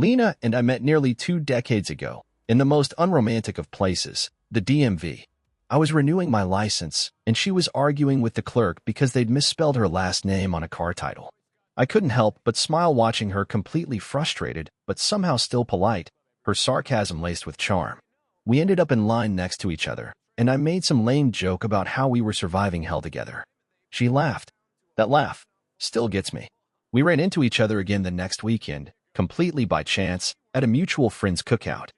Lena and I met nearly 2 decades ago, in the most unromantic of places, the DMV. I was renewing my license, and she was arguing with the clerk because they'd misspelled her last name on a car title. I couldn't help but smile watching her, completely frustrated, but somehow still polite, her sarcasm laced with charm. We ended up in line next to each other, and I made some lame joke about how we were surviving hell together. She laughed. That laugh still gets me. We ran into each other again the next weekend, completely by chance, at a mutual friend's cookout.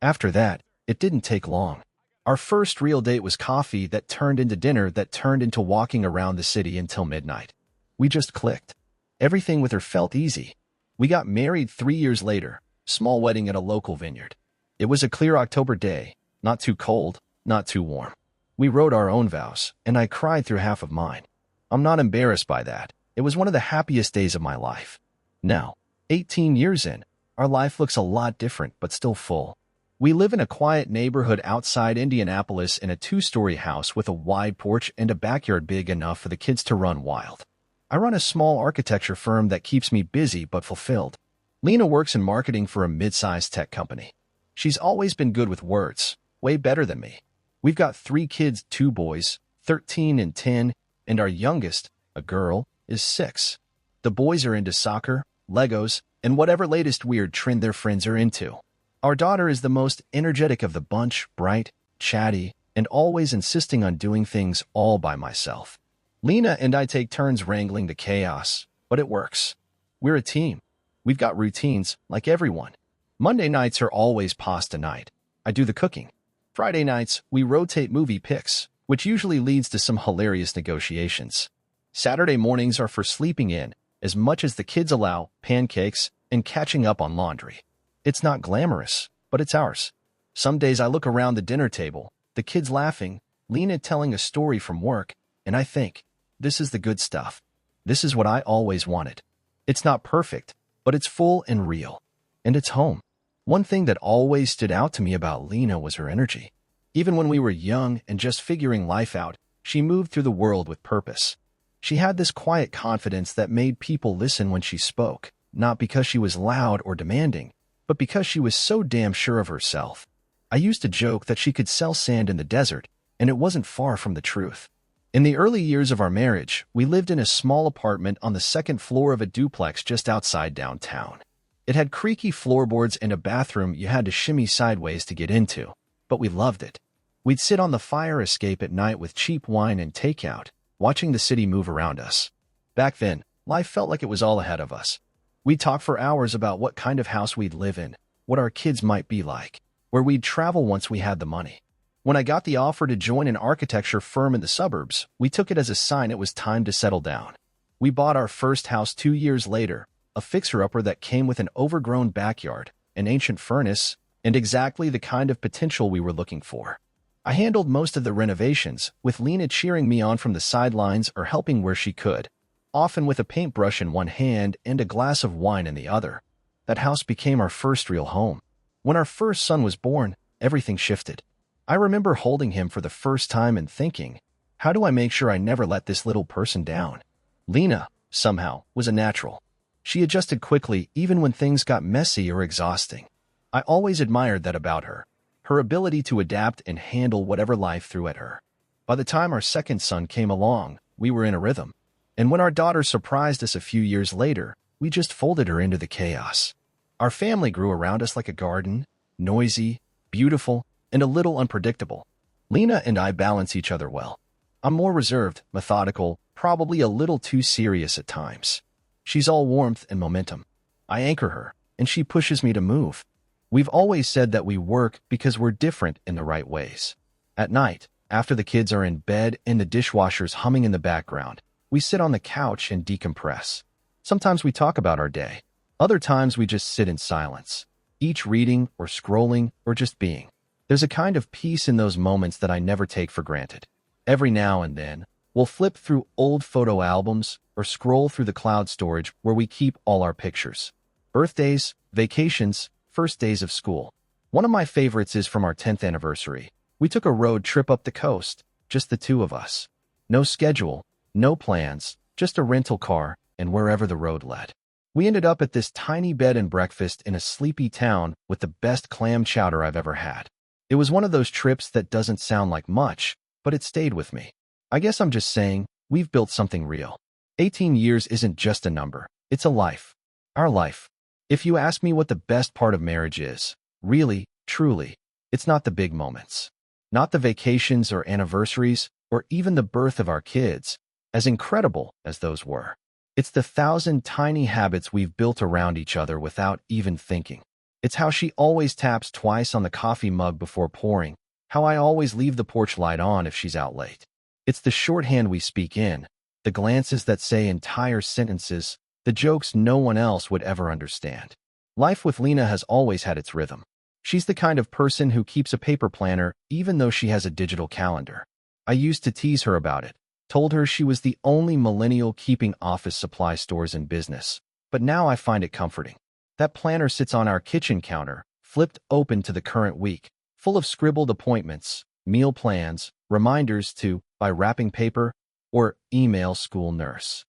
After that, it didn't take long. Our first real date was coffee that turned into dinner that turned into walking around the city until midnight. We just clicked. Everything with her felt easy. We got married 3 years later, small wedding at a local vineyard. It was a clear October day, not too cold, not too warm. We wrote our own vows, and I cried through half of mine. I'm not embarrassed by that. It was one of the happiest days of my life. Now, 18 years in, our life looks a lot different but still full. We live in a quiet neighborhood outside Indianapolis in a 2-story house with a wide porch and a backyard big enough for the kids to run wild. I run a small architecture firm that keeps me busy but fulfilled. Lena works in marketing for a mid-sized tech company. She's always been good with words, way better than me. We've got 3 kids, 2 boys, 13 and 10, and our youngest, a girl, is 6. The boys are into soccer, Legos, and whatever latest weird trend their friends are into. Our daughter is the most energetic of the bunch, bright, chatty, and always insisting on doing things all by myself. Lena and I take turns wrangling the chaos, but it works. We're a team. We've got routines, like everyone. Monday nights are always pasta night. I do the cooking. Friday nights, we rotate movie picks, which usually leads to some hilarious negotiations. Saturday mornings are for sleeping in, as much as the kids allow, pancakes, and catching up on laundry. It's not glamorous, but it's ours. Some days I look around the dinner table, the kids laughing, Lena telling a story from work, and I think, this is the good stuff. This is what I always wanted. It's not perfect, but it's full and real. And it's home. One thing that always stood out to me about Lena was her energy. Even when we were young and just figuring life out, she moved through the world with purpose. She had this quiet confidence that made people listen when she spoke, not because she was loud or demanding, but because she was so damn sure of herself. I used to joke that she could sell sand in the desert, and it wasn't far from the truth. In the early years of our marriage, we lived in a small apartment on the 2nd floor of a duplex just outside downtown. It had creaky floorboards and a bathroom you had to shimmy sideways to get into, but we loved it. We'd sit on the fire escape at night with cheap wine and takeout, watching the city move around us. Back then, life felt like it was all ahead of us. We'd talk for hours about what kind of house we'd live in, what our kids might be like, where we'd travel once we had the money. When I got the offer to join an architecture firm in the suburbs, we took it as a sign it was time to settle down. We bought our first house 2 years later, a fixer-upper that came with an overgrown backyard, an ancient furnace, and exactly the kind of potential we were looking for. I handled most of the renovations, with Lena cheering me on from the sidelines or helping where she could, often with a paintbrush in one hand and a glass of wine in the other. That house became our first real home. When our first son was born, everything shifted. I remember holding him for the first time and thinking, how do I make sure I never let this little person down? Lena, somehow, was a natural. She adjusted quickly even when things got messy or exhausting. I always admired that about her, her ability to adapt and handle whatever life threw at her. By the time our second son came along, we were in a rhythm. And when our daughter surprised us a few years later, we just folded her into the chaos. Our family grew around us like a garden, noisy, beautiful, and a little unpredictable. Lena and I balance each other well. I'm more reserved, methodical, probably a little too serious at times. She's all warmth and momentum. I anchor her, and she pushes me to move. We've always said that we work because we're different in the right ways. At night, after the kids are in bed and the dishwasher's humming in the background, we sit on the couch and decompress. Sometimes we talk about our day. Other times we just sit in silence, each reading or scrolling or just being. There's a kind of peace in those moments that I never take for granted. Every now and then, we'll flip through old photo albums or scroll through the cloud storage where we keep all our pictures. Birthdays, vacations, first days of school. One of my favorites is from our 10th anniversary. We took a road trip up the coast, just the 2 of us. No schedule, no plans, just a rental car and wherever the road led. We ended up at this tiny bed and breakfast in a sleepy town with the best clam chowder I've ever had. It was one of those trips that doesn't sound like much, but it stayed with me. I guess I'm just saying, we've built something real. 18 years isn't just a number, it's a life. Our life. If you ask me what the best part of marriage is, really, truly, it's not the big moments. Not the vacations or anniversaries, or even the birth of our kids, as incredible as those were. It's the 1,000 tiny habits we've built around each other without even thinking. It's how she always taps twice on the coffee mug before pouring, how I always leave the porch light on if she's out late. It's the shorthand we speak in, the glances that say entire sentences, the jokes no one else would ever understand. Life with Lena has always had its rhythm. She's the kind of person who keeps a paper planner even though she has a digital calendar. I used to tease her about it, told her she was the only millennial keeping office supply stores in business, but now I find it comforting. That planner sits on our kitchen counter, flipped open to the current week, full of scribbled appointments, meal plans, reminders to buy wrapping paper, or email school nurse.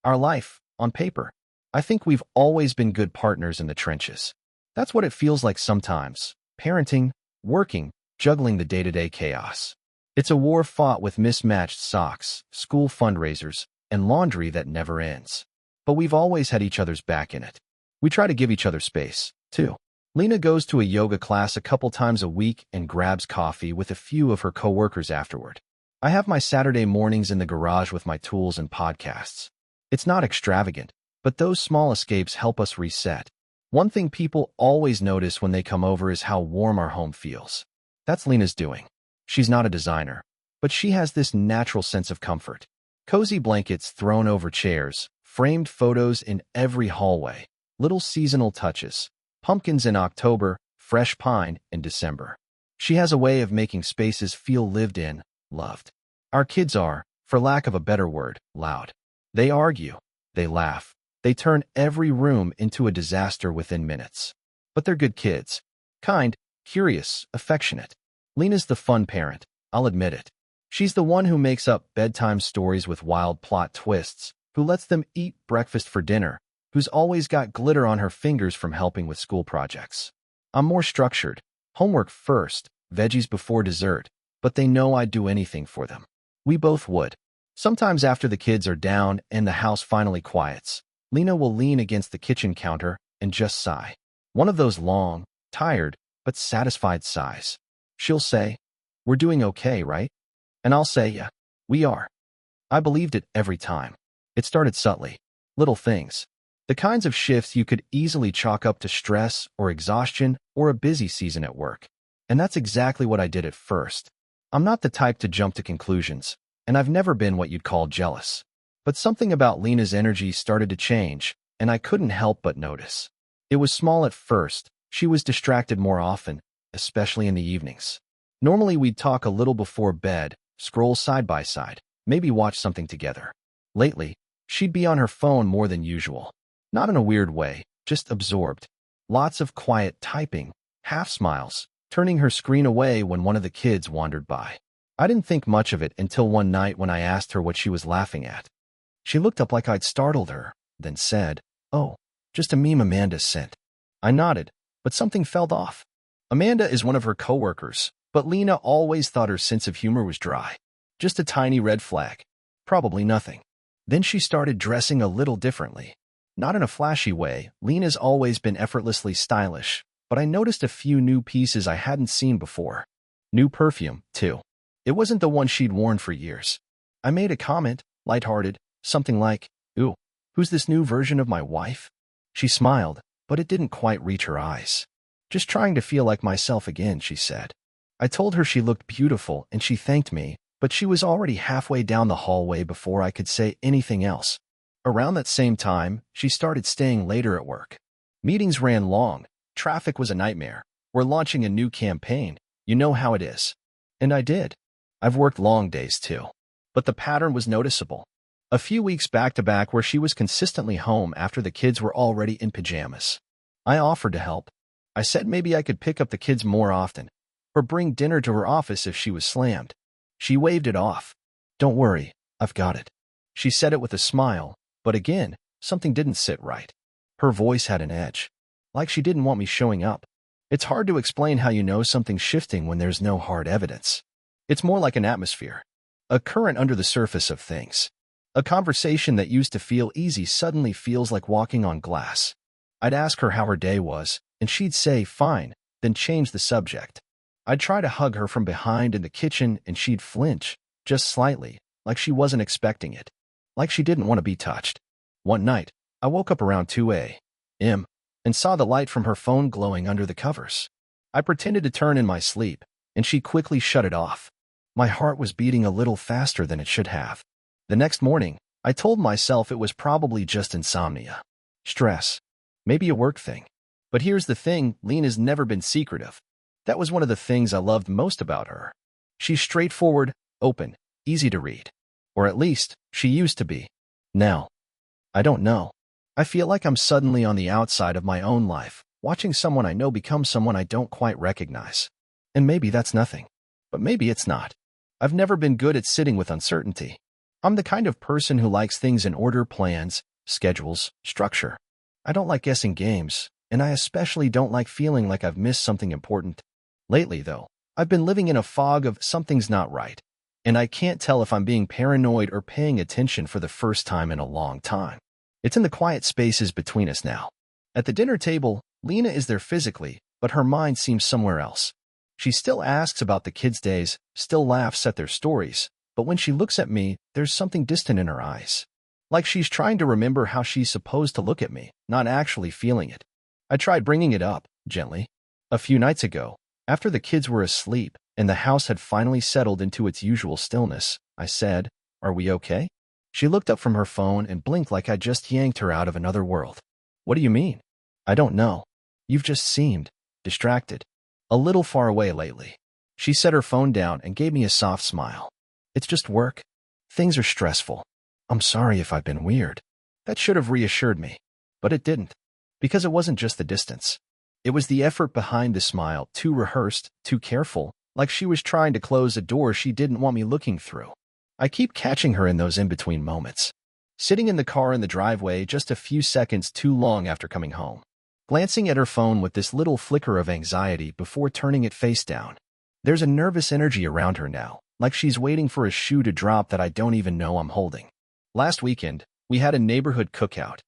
Our life, on paper. I think we've always been good partners in the trenches. That's what it feels like sometimes, parenting, working, juggling the day-to-day chaos. It's a war fought with mismatched socks, school fundraisers, and laundry that never ends. But we've always had each other's back in it. We try to give each other space, too. Lena goes to a yoga class a couple times a week and grabs coffee with a few of her coworkers afterward. I have my Saturday mornings in the garage with my tools and podcasts. It's not extravagant, but those small escapes help us reset. One thing people always notice when they come over is how warm our home feels. That's Lena's doing. She's not a designer, but she has this natural sense of comfort. Cozy blankets thrown over chairs, framed photos in every hallway, little seasonal touches, pumpkins in October, fresh pine in December. She has a way of making spaces feel lived in, loved. Our kids are, for lack of a better word, loud. They argue, they laugh, they turn every room into a disaster within minutes. But they're good kids. Kind, curious, affectionate. Lena's the fun parent, I'll admit it. She's the one who makes up bedtime stories with wild plot twists, who lets them eat breakfast for dinner, who's always got glitter on her fingers from helping with school projects. I'm more structured. Homework first, veggies before dessert, but they know I'd do anything for them. We both would. Sometimes after the kids are down and the house finally quiets, Lena will lean against the kitchen counter and just sigh. One of those long, tired, but satisfied sighs. She'll say, "We're doing okay, right?" And I'll say, "Yeah, we are." I believed it every time. It started subtly. Little things. The kinds of shifts you could easily chalk up to stress or exhaustion or a busy season at work. And that's exactly what I did at first. I'm not the type to jump to conclusions, and I've never been what you'd call jealous. But something about Lena's energy started to change, and I couldn't help but notice. It was small at first. She was distracted more often, especially in the evenings. Normally we'd talk a little before bed, scroll side by side, maybe watch something together. Lately, she'd be on her phone more than usual. Not in a weird way, just absorbed. Lots of quiet typing, half smiles, turning her screen away when one of the kids wandered by. I didn't think much of it until one night when I asked her what she was laughing at. She looked up like I'd startled her, then said, "Oh, just a meme Amanda sent." I nodded, but something felt off. Amanda is one of her coworkers, but Lena always thought her sense of humor was dry. Just a tiny red flag. Probably nothing. Then she started dressing a little differently. Not in a flashy way. Lena's always been effortlessly stylish, but I noticed a few new pieces I hadn't seen before. New perfume, too. It wasn't the one she'd worn for years. I made a comment, lighthearted, something like, "Ooh, who's this new version of my wife?" She smiled, but it didn't quite reach her eyes. "Just trying to feel like myself again," she said. I told her she looked beautiful and she thanked me, but she was already halfway down the hallway before I could say anything else. Around that same time, she started staying later at work. Meetings ran long. Traffic was a nightmare. We're launching a new campaign. You know how it is. And I did. I've worked long days too. But the pattern was noticeable. A few weeks back-to-back where she was consistently home after the kids were already in pajamas. I offered to help. I said maybe I could pick up the kids more often, or bring dinner to her office if she was slammed. She waved it off. "Don't worry, I've got it." She said it with a smile, but again, something didn't sit right. Her voice had an edge, like she didn't want me showing up. It's hard to explain how you know something's shifting when there's no hard evidence. It's more like an atmosphere, a current under the surface of things. A conversation that used to feel easy suddenly feels like walking on glass. I'd ask her how her day was, and she'd say, fine, then change the subject. I'd try to hug her from behind in the kitchen, and she'd flinch, just slightly, like she wasn't expecting it, like she didn't want to be touched. One night, I woke up around 2 a.m. and saw the light from her phone glowing under the covers. I pretended to turn in my sleep, and she quickly shut it off. My heart was beating a little faster than it should have. The next morning, I told myself it was probably just insomnia. Stress. Maybe a work thing. But here's the thing, Lena's never been secretive. That was one of the things I loved most about her. She's straightforward, open, easy to read. Or at least, she used to be. Now, I don't know. I feel like I'm suddenly on the outside of my own life, watching someone I know become someone I don't quite recognize. And maybe that's nothing. But maybe it's not. I've never been good at sitting with uncertainty. I'm the kind of person who likes things in order, plans, schedules, structure. I don't like guessing games, and I especially don't like feeling like I've missed something important. Lately, though, I've been living in a fog of something's not right, and I can't tell if I'm being paranoid or paying attention for the first time in a long time. It's in the quiet spaces between us now. At the dinner table, Lena is there physically, but her mind seems somewhere else. She still asks about the kids' days, still laughs at their stories, but when she looks at me, there's something distant in her eyes. Like she's trying to remember how she's supposed to look at me, not actually feeling it. I tried bringing it up, gently. A few nights ago, after the kids were asleep and the house had finally settled into its usual stillness, I said, "Are we okay?" She looked up from her phone and blinked like I'd just yanked her out of another world. "What do you mean?" "I don't know. You've just seemed distracted. A little far away lately." She set her phone down and gave me a soft smile. "It's just work. Things are stressful. I'm sorry if I've been weird." That should have reassured me, but it didn't. Because it wasn't just the distance. It was the effort behind the smile, too rehearsed, too careful, like she was trying to close a door she didn't want me looking through. I keep catching her in those in-between moments. Sitting in the car in the driveway just a few seconds too long after coming home. Glancing at her phone with this little flicker of anxiety before turning it face down. There's a nervous energy around her now, like she's waiting for a shoe to drop that I don't even know I'm holding. Last weekend, we had a neighborhood cookout.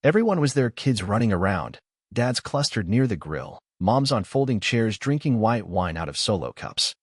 Everyone was there, kids running around, dads clustered near the grill, moms on folding chairs drinking white wine out of solo cups.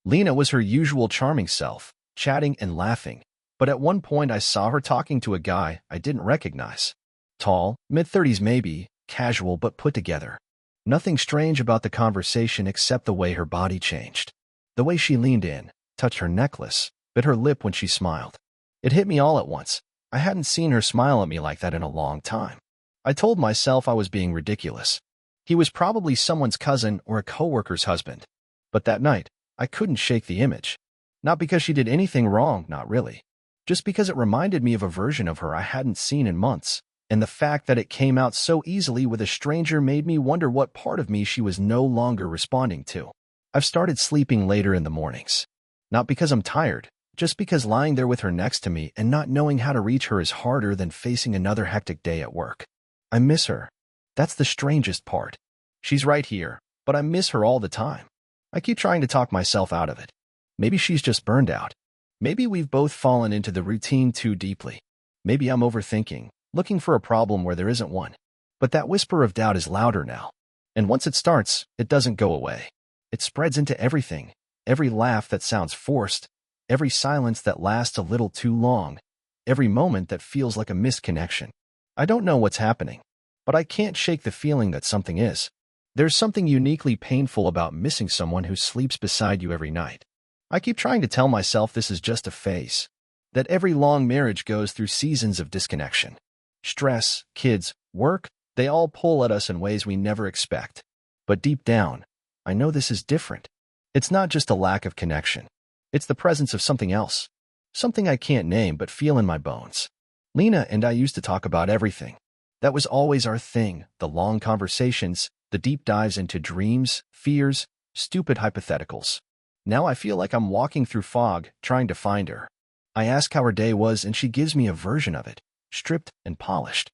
Lena was her usual charming self, chatting and laughing, but at one point I saw her talking to a guy I didn't recognize. Tall, mid-30s maybe, casual but put together. Nothing strange about the conversation except the way her body changed. The way she leaned in, touched her necklace, bit her lip when she smiled. It hit me all at once. I hadn't seen her smile at me like that in a long time. I told myself I was being ridiculous. He was probably someone's cousin or a coworker's husband. But that night, I couldn't shake the image. Not because she did anything wrong, not really. Just because it reminded me of a version of her I hadn't seen in months, and the fact that it came out so easily with a stranger made me wonder what part of me she was no longer responding to. I've started sleeping later in the mornings. Not because I'm tired, just because lying there with her next to me and not knowing how to reach her is harder than facing another hectic day at work. I miss her. That's the strangest part. She's right here, but I miss her all the time. I keep trying to talk myself out of it. Maybe she's just burned out. Maybe we've both fallen into the routine too deeply. Maybe I'm overthinking, looking for a problem where there isn't one. But that whisper of doubt is louder now. And once it starts, it doesn't go away. It spreads into everything. Every laugh that sounds forced, every silence that lasts a little too long, every moment that feels like a missed connection. I don't know what's happening, but I can't shake the feeling that something is. There's something uniquely painful about missing someone who sleeps beside you every night. I keep trying to tell myself this is just a phase, that every long marriage goes through seasons of disconnection. Stress, kids, work, they all pull at us in ways we never expect. But deep down, I know this is different. It's not just a lack of connection. It's the presence of something else. Something I can't name but feel in my bones. Lena and I used to talk about everything. That was always our thing, the long conversations, the deep dives into dreams, fears, stupid hypotheticals. Now I feel like I'm walking through fog, trying to find her. I ask how her day was and she gives me a version of it, stripped and polished.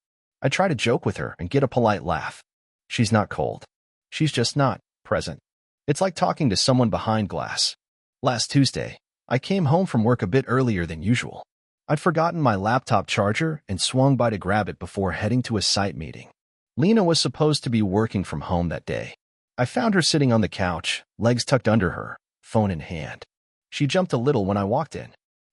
I try to joke with her and get a polite laugh. She's not cold. She's just not present. It's like talking to someone behind glass. Last Tuesday, I came home from work a bit earlier than usual. I'd forgotten my laptop charger and swung by to grab it before heading to a site meeting. Lena was supposed to be working from home that day. I found her sitting on the couch, legs tucked under her, phone in hand. She jumped a little when I walked in.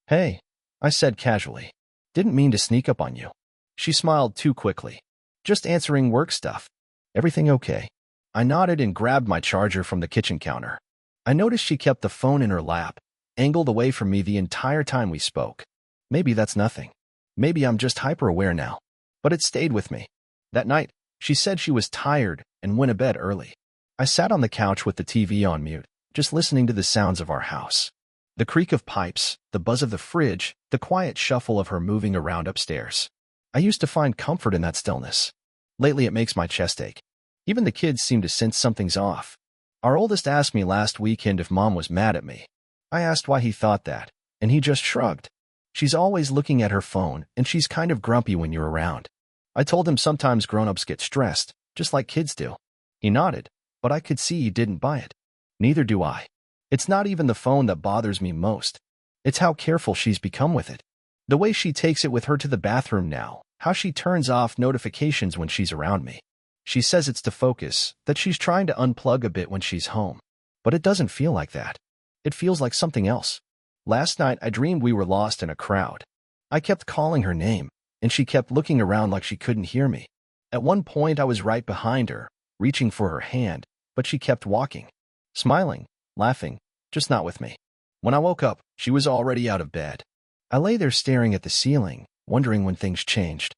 "Hey," I said casually. "Didn't mean to sneak up on you." She smiled too quickly. "Just answering work stuff. Everything okay?" I nodded and grabbed my charger from the kitchen counter. I noticed she kept the phone in her lap, angled away from me the entire time we spoke. Maybe that's nothing. Maybe I'm just hyper-aware now. But it stayed with me. That night, she said she was tired and went to bed early. I sat on the couch with the TV on mute, just listening to the sounds of our house. The creak of pipes, the buzz of the fridge, the quiet shuffle of her moving around upstairs. I used to find comfort in that stillness. Lately it makes my chest ache. Even the kids seem to sense something's off. Our oldest asked me last weekend if Mom was mad at me. I asked why he thought that, and he just shrugged. "She's always looking at her phone, and she's kind of grumpy when you're around." I told him sometimes grown-ups get stressed, just like kids do. He nodded, but I could see he didn't buy it. Neither do I. It's not even the phone that bothers me most. It's how careful she's become with it. The way she takes it with her to the bathroom now, how she turns off notifications when she's around me. She says it's to focus, that she's trying to unplug a bit when she's home. But it doesn't feel like that. It feels like something else. Last night, I dreamed we were lost in a crowd. I kept calling her name, and she kept looking around like she couldn't hear me. At one point, I was right behind her, reaching for her hand, but she kept walking, smiling, laughing, just not with me. When I woke up, she was already out of bed. I lay there staring at the ceiling, wondering when things changed.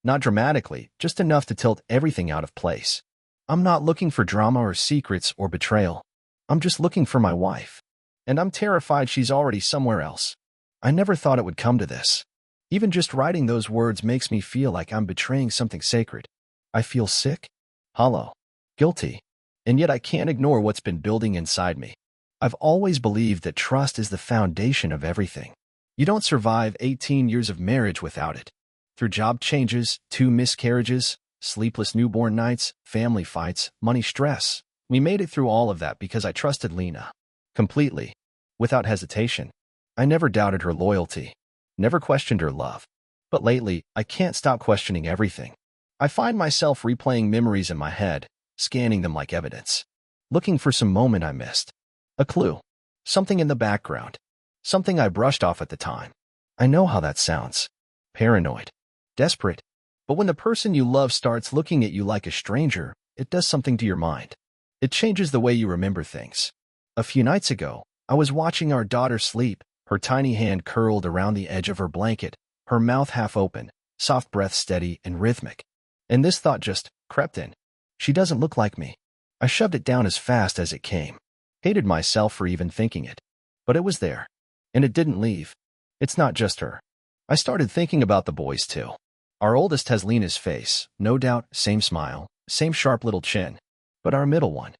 Not dramatically, just enough to tilt everything out of place. I'm not looking for drama or secrets or betrayal. I'm just looking for my wife. And I'm terrified she's already somewhere else. I never thought it would come to this. Even just writing those words makes me feel like I'm betraying something sacred. I feel sick, hollow, guilty, and yet I can't ignore what's been building inside me. I've always believed that trust is the foundation of everything. You don't survive 18 years of marriage without it. Through job changes, 2 miscarriages, sleepless newborn nights, family fights, money stress. We made it through all of that because I trusted Lena. Completely. Without hesitation. I never doubted her loyalty. Never questioned her love. But lately, I can't stop questioning everything. I find myself replaying memories in my head, scanning them like evidence. Looking for some moment I missed. A clue. Something in the background. Something I brushed off at the time. I know how that sounds. Paranoid. Desperate. But when the person you love starts looking at you like a stranger, it does something to your mind. It changes the way you remember things. A few nights ago, I was watching our daughter sleep, her tiny hand curled around the edge of her blanket, her mouth half open, soft breath steady and rhythmic. And this thought just crept in. She doesn't look like me. I shoved it down as fast as it came. Hated myself for even thinking it. But it was there. And it didn't leave. It's not just her. I started thinking about the boys too. Our oldest has Lena's face, no doubt, same smile, same sharp little chin. But our middle one?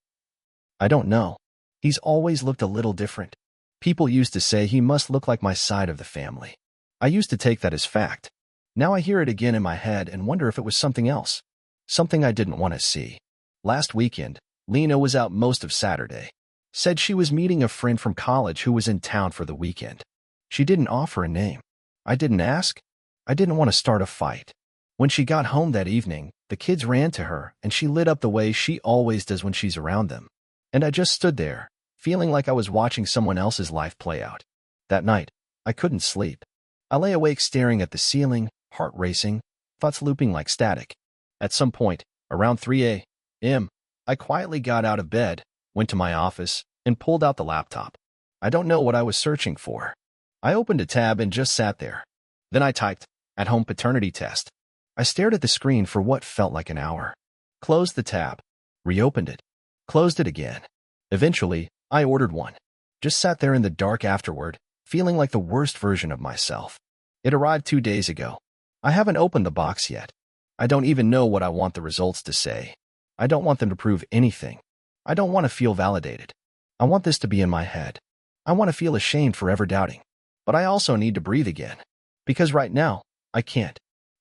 I don't know. He's always looked a little different. People used to say he must look like my side of the family. I used to take that as fact. Now I hear it again in my head and wonder if it was something else. Something I didn't want to see. Last weekend, Lena was out most of Saturday. Said she was meeting a friend from college who was in town for the weekend. She didn't offer a name. I didn't ask. I didn't want to start a fight. When she got home that evening, the kids ran to her and she lit up the way she always does when she's around them. And I just stood there, feeling like I was watching someone else's life play out. That night, I couldn't sleep. I lay awake staring at the ceiling, heart racing, thoughts looping like static. At some point, around 3 a.m., I quietly got out of bed, went to my office, and pulled out the laptop. I don't know what I was searching for. I opened a tab and just sat there. Then I typed, "at-home paternity test." I stared at the screen for what felt like an hour. Closed the tab. Reopened it. Closed it again. Eventually, I ordered one. Just sat there in the dark afterward, feeling like the worst version of myself. It arrived 2 days ago. I haven't opened the box yet. I don't even know what I want the results to say. I don't want them to prove anything. I don't want to feel validated. I want this to be in my head. I want to feel ashamed for ever doubting. But I also need to breathe again. Because right now, I can't.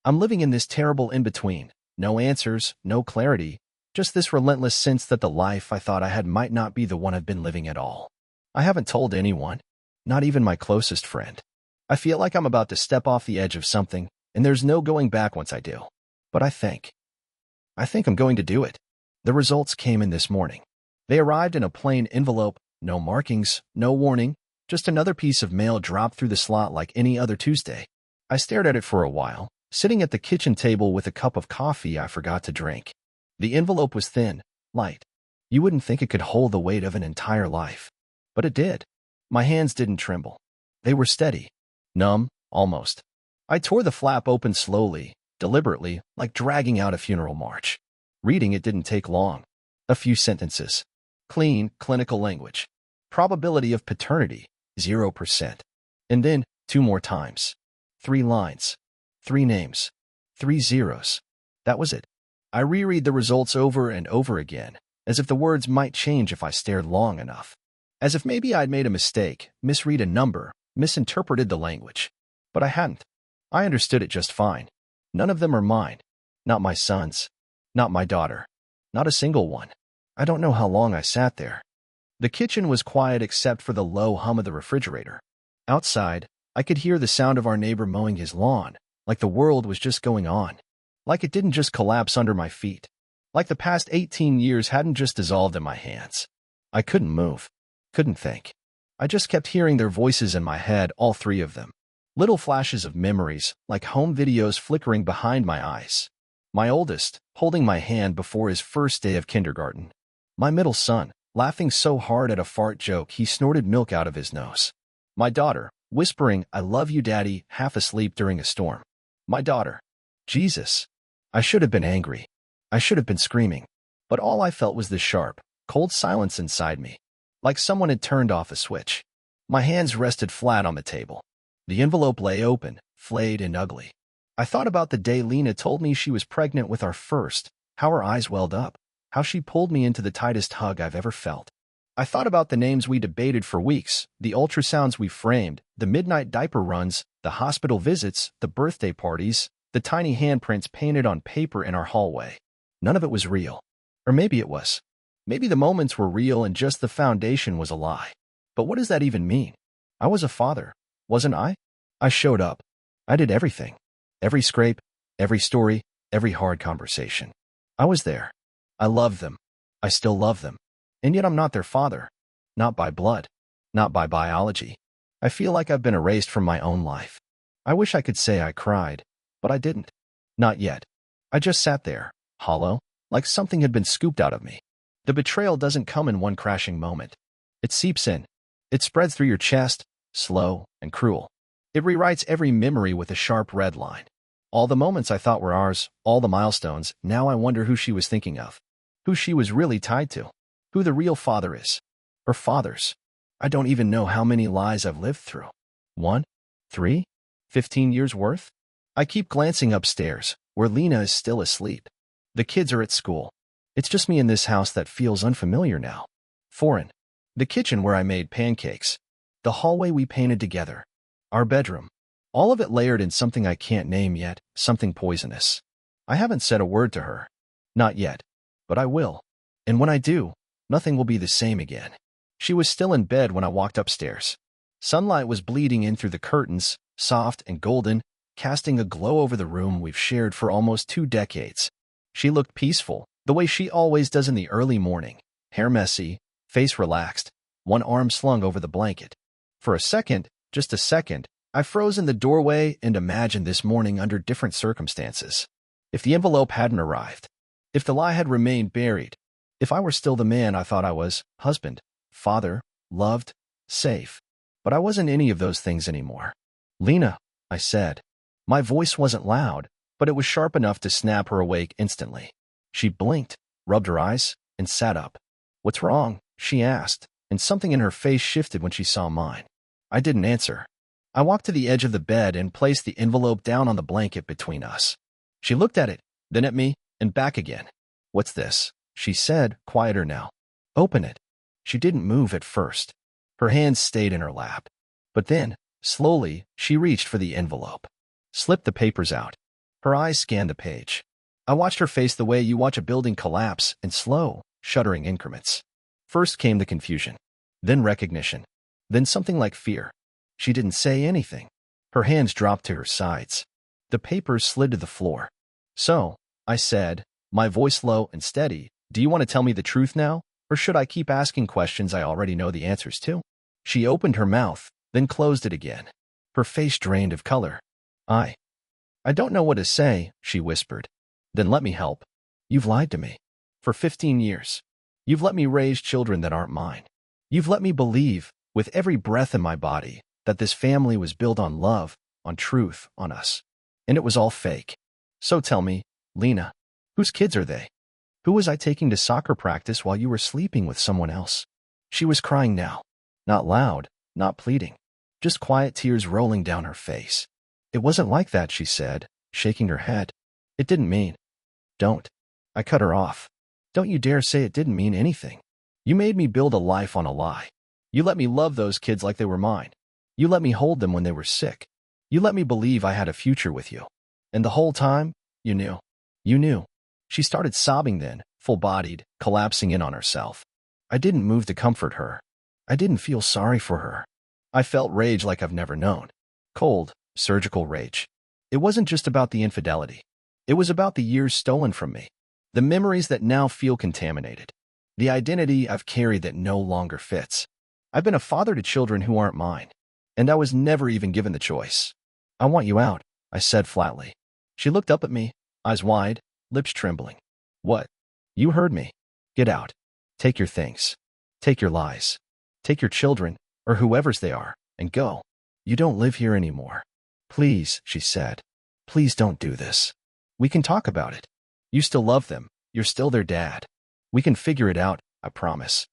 I'm living in this terrible in-between. No answers, no clarity, just this relentless sense that the life I thought I had might not be the one I've been living at all. I haven't told anyone, not even my closest friend. I feel like I'm about to step off the edge of something, and there's no going back once I do. But I think I'm going to do it. The results came in this morning. They arrived in a plain envelope, no markings, no warning, just another piece of mail dropped through the slot like any other Tuesday. I stared at it for a while, sitting at the kitchen table with a cup of coffee I forgot to drink. The envelope was thin, light. You wouldn't think it could hold the weight of an entire life. But it did. My hands didn't tremble. They were steady. Numb, almost. I tore the flap open slowly, deliberately, like dragging out a funeral march. Reading it didn't take long. A few sentences. Clean, clinical language. Probability of paternity, 0%. And then, 2 more times. 3 lines. 3 names. 3 zeros. That was it. I reread the results over and over again, as if the words might change if I stared long enough. As if maybe I'd made a mistake, misread a number, misinterpreted the language. But I hadn't. I understood it just fine. None of them are mine. Not my son's. Not my daughter. Not a single one. I don't know how long I sat there. The kitchen was quiet except for the low hum of the refrigerator. Outside, I could hear the sound of our neighbor mowing his lawn, like the world was just going on. Like it didn't just collapse under my feet. Like the past 18 years hadn't just dissolved in my hands. I couldn't move. Couldn't think. I just kept hearing their voices in my head, all 3 of them. Little flashes of memories, like home videos flickering behind my eyes. My oldest, holding my hand before his first day of kindergarten. My middle son, laughing so hard at a fart joke he snorted milk out of his nose. My daughter, whispering, "I love you, Daddy," half asleep during a storm. My daughter. Jesus. I should have been angry. I should have been screaming. But all I felt was the sharp, cold silence inside me, like someone had turned off a switch. My hands rested flat on the table. The envelope lay open, flayed and ugly. I thought about the day Lena told me she was pregnant with our first, how her eyes welled up, how she pulled me into the tightest hug I've ever felt. I thought about the names we debated for weeks, the ultrasounds we framed, the midnight diaper runs, the hospital visits, the birthday parties, the tiny handprints painted on paper in our hallway. None of it was real. Or maybe it was. Maybe the moments were real and just the foundation was a lie. But what does that even mean? I was a father, wasn't I? I showed up. I did everything. Every scrape, every story, every hard conversation. I was there. I loved them. I still love them. And yet I'm not their father. Not by blood. Not by biology. I feel like I've been erased from my own life. I wish I could say I cried, but I didn't. Not yet. I just sat there, hollow, like something had been scooped out of me. The betrayal doesn't come in one crashing moment. It seeps in. It spreads through your chest, slow and cruel. It rewrites every memory with a sharp red line. All the moments I thought were ours, all the milestones, now I wonder who she was thinking of. Who she was really tied to. Who the real father is. Or fathers. I don't even know how many lies I've lived through. 1? 3? 15 years worth? I keep glancing upstairs, where Lena is still asleep. The kids are at school. It's just me in this house that feels unfamiliar now. Foreign. The kitchen where I made pancakes. The hallway we painted together. Our bedroom. All of it layered in something I can't name yet, something poisonous. I haven't said a word to her. Not yet. But I will. And when I do, nothing will be the same again. She was still in bed when I walked upstairs. Sunlight was bleeding in through the curtains, soft and golden, casting a glow over the room we've shared for almost 2 decades. She looked peaceful, the way she always does in the early morning, hair messy, face relaxed, one arm slung over the blanket. For a second, just a second, I froze in the doorway and imagined this morning under different circumstances. If the envelope hadn't arrived, if the lie had remained buried, if I were still the man I thought I was, husband, father, loved, safe. But I wasn't any of those things anymore. "Lena," I said. My voice wasn't loud, but it was sharp enough to snap her awake instantly. She blinked, rubbed her eyes, and sat up. "What's wrong?" she asked, and something in her face shifted when she saw mine. I didn't answer. I walked to the edge of the bed and placed the envelope down on the blanket between us. She looked at it, then at me, and back again. "What's this?" she said, quieter now. "Open it." She didn't move at first. Her hands stayed in her lap. But then, slowly, she reached for the envelope. Slipped the papers out. Her eyes scanned the page. I watched her face the way you watch a building collapse in slow, shuddering increments. First came the confusion, then recognition, then something like fear. She didn't say anything. Her hands dropped to her sides. The papers slid to the floor. "So," I said, my voice low and steady, "do you want to tell me the truth now, or should I keep asking questions I already know the answers to?" She opened her mouth, then closed it again. Her face drained of color. I don't know what to say," she whispered. "Then let me help. You've lied to me. For 15 years. You've let me raise children that aren't mine. You've let me believe, with every breath in my body, that this family was built on love, on truth, on us. And it was all fake. So tell me, Lena, whose kids are they? Who was I taking to soccer practice while you were sleeping with someone else?" She was crying now. Not loud, not pleading. Just quiet tears rolling down her face. "It wasn't like that," she said, shaking her head. "It didn't mean." "Don't." I cut her off. "Don't you dare say it didn't mean anything. You made me build a life on a lie. You let me love those kids like they were mine. You let me hold them when they were sick. You let me believe I had a future with you. And the whole time, you knew. You knew." She started sobbing then, full-bodied, collapsing in on herself. I didn't move to comfort her. I didn't feel sorry for her. I felt rage like I've never known. Cold, surgical rage. It wasn't just about the infidelity. It was about the years stolen from me. The memories that now feel contaminated. The identity I've carried that no longer fits. I've been a father to children who aren't mine. And I was never even given the choice. "I want you out," I said flatly. She looked up at me, eyes wide, lips trembling. "What?" "You heard me. Get out. Take your things. Take your lies. Take your children, or whoever's they are, and go. You don't live here anymore. Please," she said. "Please don't do this. We can talk about it. You still love them. You're still their dad. We can figure it out, I promise."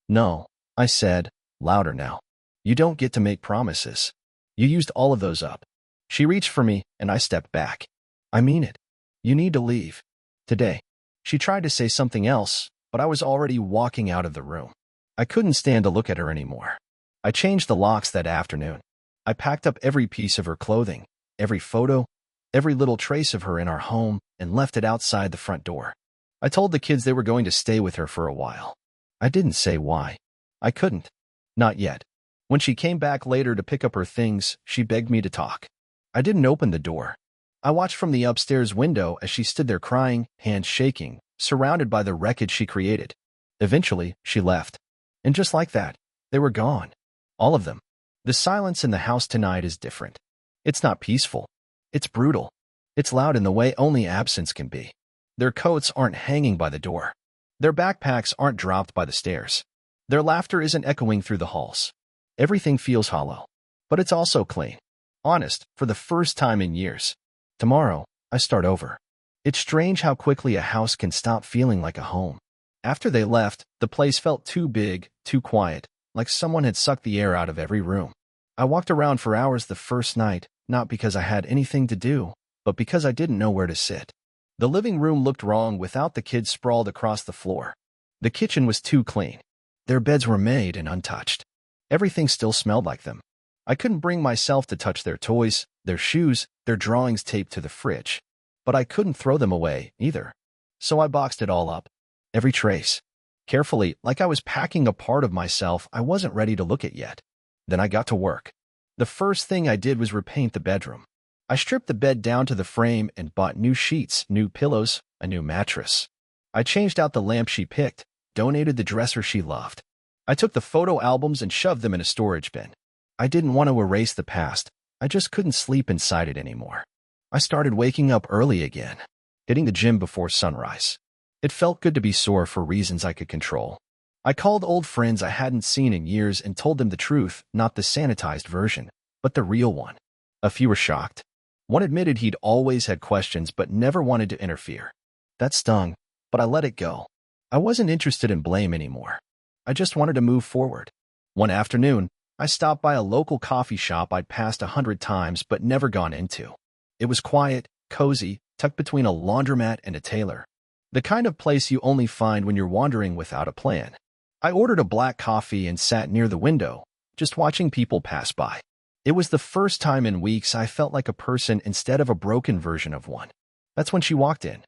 "No," I said, louder now. "You don't get to make promises. You used all of those up." She reached for me, and I stepped back. "I mean it. You need to leave. Today." She tried to say something else, but I was already walking out of the room. I couldn't stand to look at her anymore. I changed the locks that afternoon. I packed up every piece of her clothing, every photo, every little trace of her in our home, and left it outside the front door. I told the kids they were going to stay with her for a while. I didn't say why. I couldn't. Not yet. When she came back later to pick up her things, she begged me to talk. I didn't open the door. I watched from the upstairs window as she stood there crying, hands shaking, surrounded by the wreckage she created. Eventually, she left. And just like that, they were gone. All of them. The silence in the house tonight is different. It's not peaceful. It's brutal. It's loud in the way only absence can be. Their coats aren't hanging by the door. Their backpacks aren't dropped by the stairs. Their laughter isn't echoing through the halls. Everything feels hollow. But it's also clean. Honest, for the first time in years. Tomorrow, I start over. It's strange how quickly a house can stop feeling like a home. After they left, the place felt too big, too quiet, like someone had sucked the air out of every room. I walked around for hours the first night, not because I had anything to do, but because I didn't know where to sit. The living room looked wrong without the kids sprawled across the floor. The kitchen was too clean. Their beds were made and untouched. Everything still smelled like them. I couldn't bring myself to touch their toys, their shoes, their drawings taped to the fridge. But I couldn't throw them away, either. So I boxed it all up. Every trace. Carefully, like I was packing a part of myself I wasn't ready to look at yet. Then I got to work. The first thing I did was repaint the bedroom. I stripped the bed down to the frame and bought new sheets, new pillows, a new mattress. I changed out the lamp she picked, donated the dresser she loved. I took the photo albums and shoved them in a storage bin. I didn't want to erase the past. I just couldn't sleep inside it anymore. I started waking up early again, hitting the gym before sunrise. It felt good to be sore for reasons I could control. I called old friends I hadn't seen in years and told them the truth, not the sanitized version, but the real one. A few were shocked. One admitted he'd always had questions but never wanted to interfere. That stung, but I let it go. I wasn't interested in blame anymore. I just wanted to move forward. One afternoon, I stopped by a local coffee shop I'd passed 100 times but never gone into. It was quiet, cozy, tucked between a laundromat and a tailor. The kind of place you only find when you're wandering without a plan. I ordered a black coffee and sat near the window, just watching people pass by. It was the first time in weeks I felt like a person instead of a broken version of one. That's when she walked in.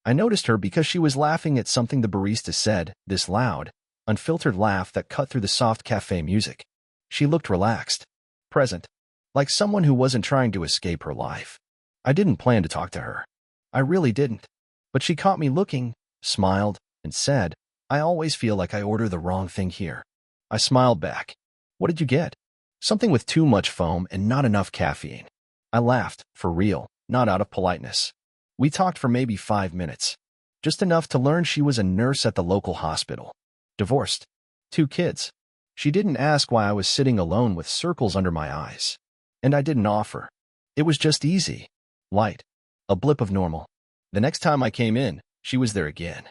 I noticed her because she was laughing at something the barista said, this loud, unfiltered laugh that cut through the soft cafe music. She looked relaxed, present, like someone who wasn't trying to escape her life. I didn't plan to talk to her. I really didn't. But she caught me looking, smiled, and said, "I always feel like I order the wrong thing here." I smiled back. "What did you get?" "Something with too much foam and not enough caffeine." I laughed, for real, not out of politeness. We talked for maybe 5 minutes. Just enough to learn she was a nurse at the local hospital. Divorced. 2 kids. She didn't ask why I was sitting alone with circles under my eyes. And I didn't offer. It was just easy. Light. A blip of normal. The next time I came in, she was there again.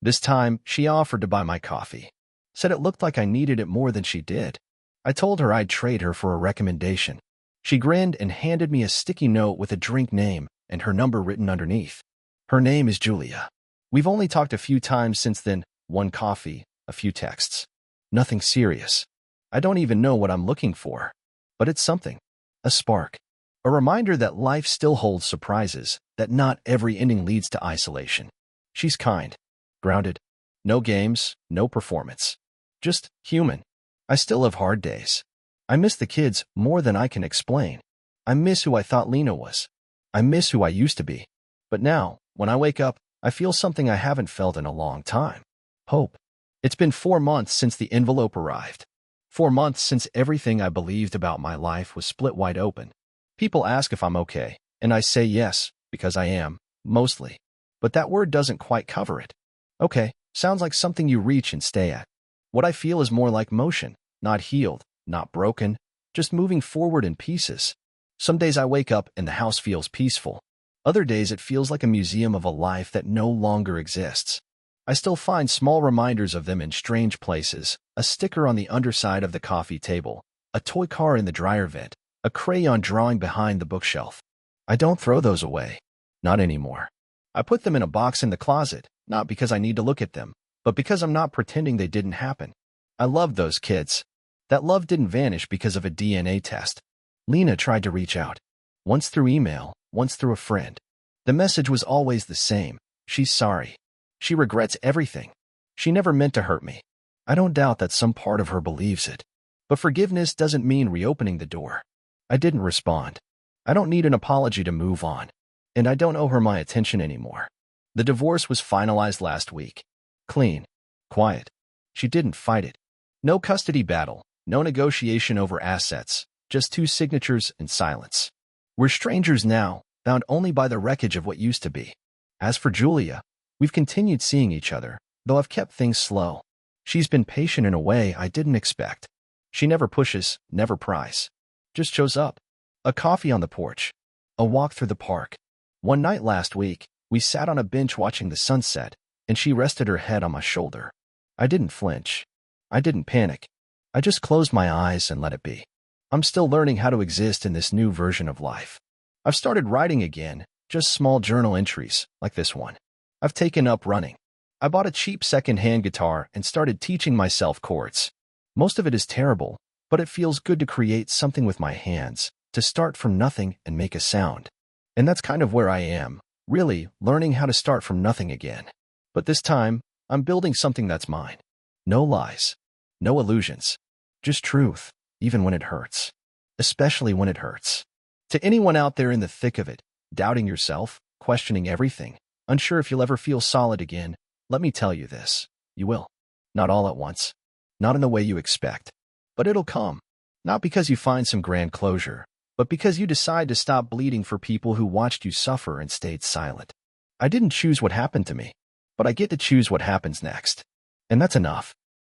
This time, she offered to buy my coffee. Said it looked like I needed it more than she did. I told her I'd trade her for a recommendation. She grinned and handed me a sticky note with a drink name and her number written underneath. Her name is Julia. We've only talked a few times since then, 1 coffee, a few texts. Nothing serious. I don't even know what I'm looking for. But it's something. A spark. A reminder that life still holds surprises, that not every ending leads to isolation. She's kind. Grounded. No games, no performance. Just human. I still have hard days. I miss the kids more than I can explain. I miss who I thought Lena was. I miss who I used to be. But now, when I wake up, I feel something I haven't felt in a long time. Hope. It's been 4 months since the envelope arrived. 4 months since everything I believed about my life was split wide open. People ask if I'm okay, and I say yes, because I am, mostly. But that word doesn't quite cover it. Okay, sounds like something you reach and stay at. What I feel is more like motion, not healed, not broken, just moving forward in pieces. Some days I wake up and the house feels peaceful. Other days it feels like a museum of a life that no longer exists. I still find small reminders of them in strange places, a sticker on the underside of the coffee table, a toy car in the dryer vent, a crayon drawing behind the bookshelf. I don't throw those away. Not anymore. I put them in a box in the closet, not because I need to look at them, but because I'm not pretending they didn't happen. I loved those kids. That love didn't vanish because of a DNA test. Lena tried to reach out. Once through email, once through a friend. The message was always the same. She's sorry. She regrets everything. She never meant to hurt me. I don't doubt that some part of her believes it. But forgiveness doesn't mean reopening the door. I didn't respond. I don't need an apology to move on. And I don't owe her my attention anymore. The divorce was finalized last week. Clean. Quiet. She didn't fight it. No custody battle. No negotiation over assets. Just 2 signatures and silence. We're strangers now, bound only by the wreckage of what used to be. As for Julia, we've continued seeing each other, though I've kept things slow. She's been patient in a way I didn't expect. She never pushes, never pries. Just shows up. A coffee on the porch. A walk through the park. One night last week, we sat on a bench watching the sunset, and she rested her head on my shoulder. I didn't flinch. I didn't panic. I just closed my eyes and let it be. I'm still learning how to exist in this new version of life. I've started writing again, just small journal entries, like this one. I've taken up running. I bought a cheap second-hand guitar and started teaching myself chords. Most of it is terrible, but it feels good to create something with my hands, to start from nothing and make a sound. And that's kind of where I am, really, learning how to start from nothing again. But this time, I'm building something that's mine. No lies. No illusions. Just truth, even when it hurts. Especially when it hurts. To anyone out there in the thick of it, doubting yourself, questioning everything, unsure if you'll ever feel solid again, let me tell you this. You will. Not all at once. Not in the way you expect. But it'll come. Not because you find some grand closure, but because you decide to stop bleeding for people who watched you suffer and stayed silent. I didn't choose what happened to me, but I get to choose what happens next. And that's enough.